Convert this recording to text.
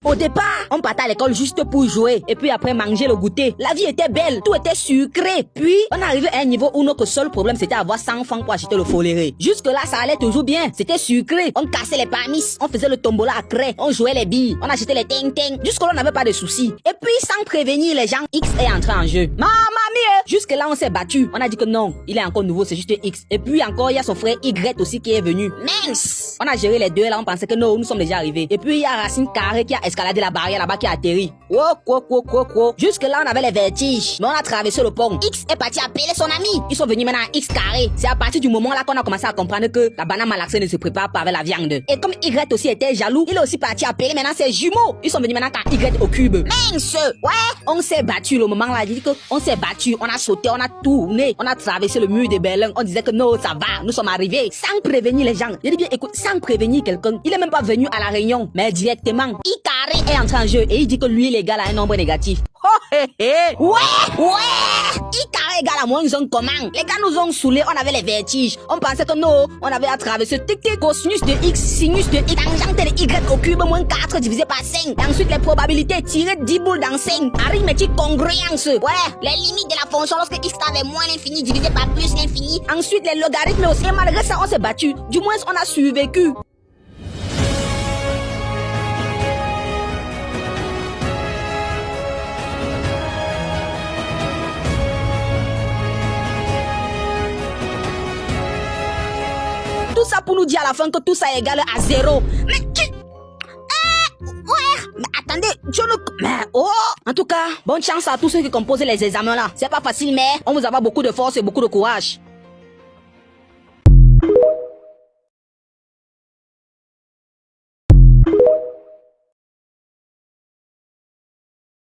Au départ, on partait à l'école juste pour jouer et puis après manger le goûter. La vie était belle, tout était sucré. Puis, on arrivait à un niveau où notre seul problème c'était avoir 100 francs pour acheter le foléré. Jusque là, ça allait toujours bien. C'était sucré. On cassait les parmis, on faisait le tombola à craie, on jouait les billes, on achetait les ting-ting. Jusque là, on n'avait pas de soucis. Et puis, sans prévenir les gens, X est entré en jeu. Maman mie! Jusque là, on s'est battu. On a dit que non, il est encore nouveau, c'est juste X. Et puis encore, il y a son frère Y aussi qui est venu. Mince! On a géré les deux là, on pensait que non, nous sommes déjà arrivés. Et puis, il y a Racine Carré qui a escaladé la barrière là-bas qui a atterri. Jusque là, on avait les vertiges. Mais on a traversé le pont. X est parti appeler son ami. Ils sont venus maintenant à X carré. C'est à partir du moment là qu'on a commencé à comprendre que la banane malaxée ne se prépare pas avec la viande. Et comme Y aussi était jaloux, il est aussi parti appeler maintenant ses jumeaux. Ils sont venus maintenant à Y au cube. Mince! Ouais! On s'est battu le moment là. Il dit que on s'est battu, on a sauté, on a tourné, on a traversé le mur de Berlin. On disait que non, ça va, nous sommes arrivés. Sans prévenir les gens. Il dit bien, écoute, sans prévenir quelqu'un. Il est même pas venu à la réunion, mais directement. Y carré est entré en jeu et il dit que lui, l'égal a un nombre négatif. Oh, hé, hé. Ouais! Y carré égale à moins comment? Les gars nous ont saoulés, on avait les vertiges. On pensait que non, on avait à traverser tic-tic, cosinus de X, sinus de X, tangente de Y au cube, moins 4 divisé par 5. Et ensuite, les probabilités tirées 10 boules dans 5. Arithmétique congruence. Ouais, les limites de la fonction lorsque X avait moins l'infini divisé par plus l'infini. Ensuite, les logarithmes aussi. Et malgré ça, on s'est battu. Du moins, on a survécu. Tout ça pour nous dire à la fin que tout ça est égal à 0. Mais tu... ouais. Mais attendez, je ne... Mais oh. En tout cas, bonne chance à tous ceux qui composent les examens là. C'est pas facile, mais on vous avoir beaucoup de force et beaucoup de courage.